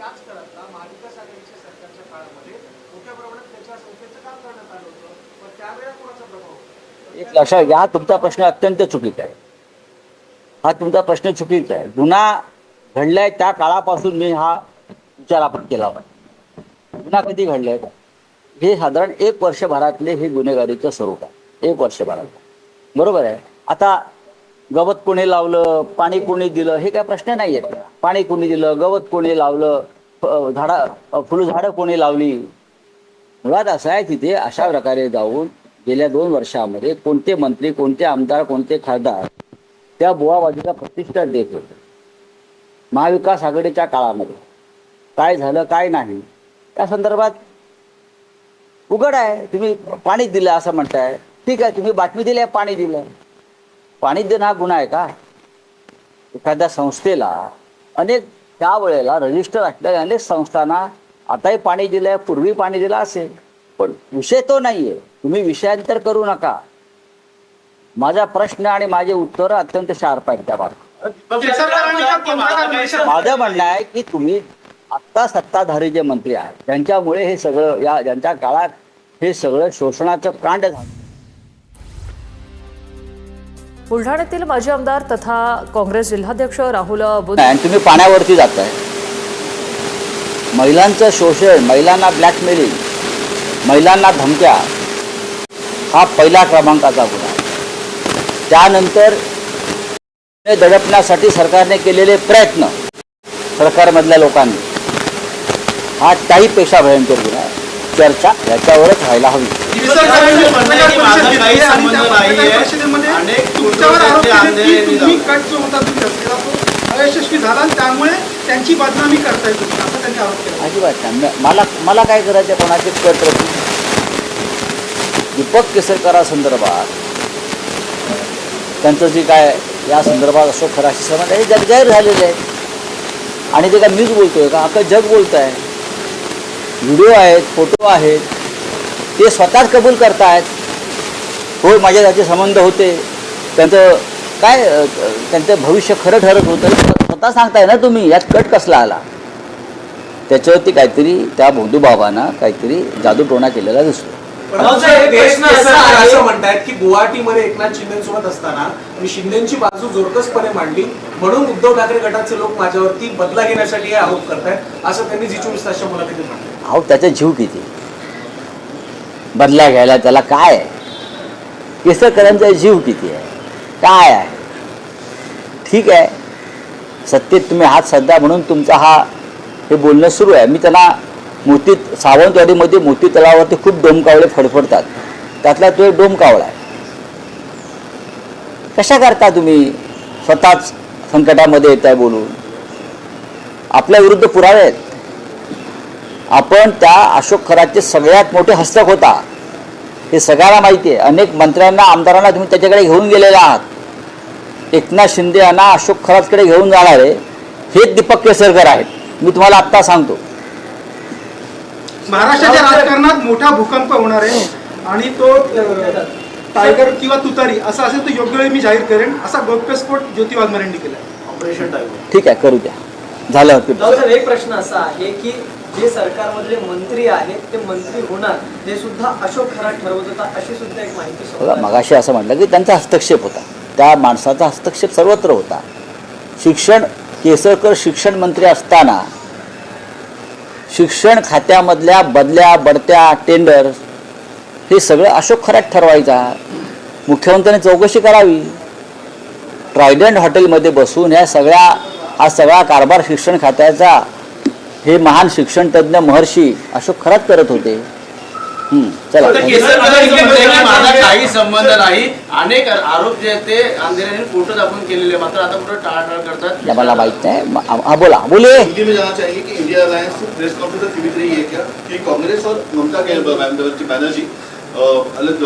याच काळातला महाविकास आघाडीच्या सरकारच्या काळामध्ये मोठ्या प्रमाणात त्याच्या संस्थेचं काम करण्यात आलं होतं, पण त्यावेळेला कोणाचा प्रभाव होता? एक लक्षात घ्या, हा तुमचा प्रश्न अत्यंत चुकीचा आहे. हा तुमचा प्रश्न चुकीचा आहे. गुन्हा घडलाय त्या काळापासून मी हा विचार आपण केला पाहिजे. गुन्हा कधी घडलाय हे साधारण 1 वर्षभरातले हे गुन्हेगारीचं स्वरूप आहे. 1 वर्षभरात बरोबर आहे. आता गवत कोणी लावलं, पाणी कोणी दिलं, हे काय प्रश्न नाही आहेत. पाणी कोणी दिलं, गवत कोणी लावलं, फुलझाडं कोणी लावली. मुळात असं आहे, तिथे अशा प्रकारे जाऊन गेल्या 2 वर्षामध्ये कोणते मंत्री, कोणते आमदार, कोणते खासदार त्या बुवाबाजीला प्रतिष्ठा देत होते. महाविकास आघाडीच्या काळामध्ये काय झालं काय नाही त्या संदर्भात उघड आहे. तुम्ही पाणी दिलं असं म्हणताय, ठीक आहे, तुम्ही बातमी दिली आहे पाणी दिलं. पाणी देणं हा गुन्हा आहे का? एखाद्या संस्थेला अनेक त्यावेळेला रजिस्टर असलेल्या अनेक संस्थांना आताही पाणी दिलंय, पूर्वी पाणी दिलं असेल, पण विषय तो नाहीये. तुम्ही विषयांतर करू नका. माझा प्रश्न आणि माझे उत्तर अत्यंत शार्प आहेत त्या बाबतीत. माझं म्हणणं आहे की तुम्ही आत्ता सत्ताधारी जे मंत्री आहेत त्यांच्यामुळे हे सगळं, या ज्यांच्या काळात हे सगळं शोषणाचं कांड झालं. बुलढाण्यातील माजी आमदार तथा काँग्रेस जिल्हाध्यक्ष राहुल बुध आणि तुम्ही पाण्यावरती जाताय. महिलांचं शोषण, महिलांना ब्लॅकमेलिंग, महिलांना धमक्या हा पहिला क्रमांकाचा गुन्हा आहे. त्यानंतर दडपण्यासाठी सरकारने केलेले प्रयत्न सरकारमधल्या लोकांनी हा त्याहीपेक्षा भयंकर गुन्हा आहे. चर्चा याच्यावरच व्हायला हवी. अयशस्वी झाला त्यामुळे त्यांची बदनामी करताय तुम्ही असं त्यांनी आरोप केला. अजिबात नाही. मला काय करायचं कोणाची कट रचून. दीपक केसरकरांसंदर्भात त्यांचं जे काय या संदर्भात अशोक खराशी संबंध हे जगजाहीर झालेले आहे. आणि ते काय मीच बोलतोय का? अख्खं जग बोलत आहे. व्हिडिओ आहेत, फोटो आहेत, ते स्वतःच कबूल करतायत. होय, माझ्या त्याचे संबंध होते, त्यांचं काय त्यांचं भविष्य खरं ठरत होतं स्वतः सांगताय ना तुम्ही. यात कट कसला आला? त्याच्यावरती काहीतरी त्या भोंदूबाबांना काहीतरी जादूटोणा केलेला दिसतो. असं म्हणतायत की गुवाहाटीमध्ये एकनाथ शिंदेसोबत असताना मी शिंदेची बाजू जोरकसपणे मांडली म्हणून उद्धव ठाकरे गटाचे लोक माझ्यावरती बदला घेण्यासाठी हे आरोप करतायत असं त्यांनी जी 24 तासच्या मुलाखतीत म्हटलं. अहो, त्याचा जीव किती बदला घ्यायला त्याला काय आहे? केसरकरांचा जीव किती आहे, काय आहे? ठीक आहे, सत्तेत तुम्ही हात सध्या म्हणून तुमचा हे बोलणं सुरू आहे. मी त्यांना सावंतवाडीमध्ये मोती तलावावरती खूप डोमकावळे फडफडतात, त्यातला तो एक डोमकावळा आहे. कशा करता तुम्ही स्वतःच संकटामध्ये येत आहे बोलून? आपल्या विरुद्ध पुरावे आहेत. आपण त्या अशोक खराचे सगळ्यात मोठे हस्तक होता, हे सगळ्यांना माहिती आहे. अनेक मंत्र्यांना, आमदारांना तुम्ही त्याच्याकडे घेऊन गेलेले आहात. एकनाथ शिंदे यांना अशोक खराजकडे घेऊन जाणारे हेच दीपक केसरकर आहेत. मी तुम्हाला आत्ता सांगतो. महाराष्ट्राच्या राजकारणात मोठा भूकंप होणार आहे आणि तो टायगर किंवा तुतारी असं असेल तर योग्य वेळी मी जाहीर करेन असा गौप्यस्फोट ज्योती वाघमारेंनी केला. ऑपरेशन टायगर ठीक आहे, करू द्या. झालं. सर, एक प्रश्न असा आहे की जे सरकारमधले मंत्री आहेत ते मंत्री होणार हे सुद्धा अशोक खरात ठरवत होता अशी सुद्धा एक माहिती. मगाशी असं म्हटलं की त्यांचा हस्तक्षेप होता, त्या माणसाचा हस्तक्षेप सर्वत्र होता. केसरकर शिक्षण मंत्री असताना शिक्षण खात्यामधल्या बदल्या, बढत्या, टेंडर हे सगळं अशोक खरात ठरवायचा. मुख्यमंत्र्यांनी चौकशी करावी. ट्रायडंट हॉटेलमध्ये बसून हा सगळा कारभार शिक्षण खात्याचा हे महान शिक्षण तज्ज्ञ महर्षी अशोक खरात करत होते. चला, माझा काही संबंध नाही. अनेक आरोप जे आहेत ते अंधेऱ्याने फोटो दाखवून केलेले, मात्र आता कुठं टाळाटाळ करतात. मला माहित नाही. बोले. हिंदी में जानना चाहिए कि इंडिया अलायंस प्रेस कॉन्फ्रेंस सीमित रही है क्या कि कांग्रेस और ममता बनर्जी अलग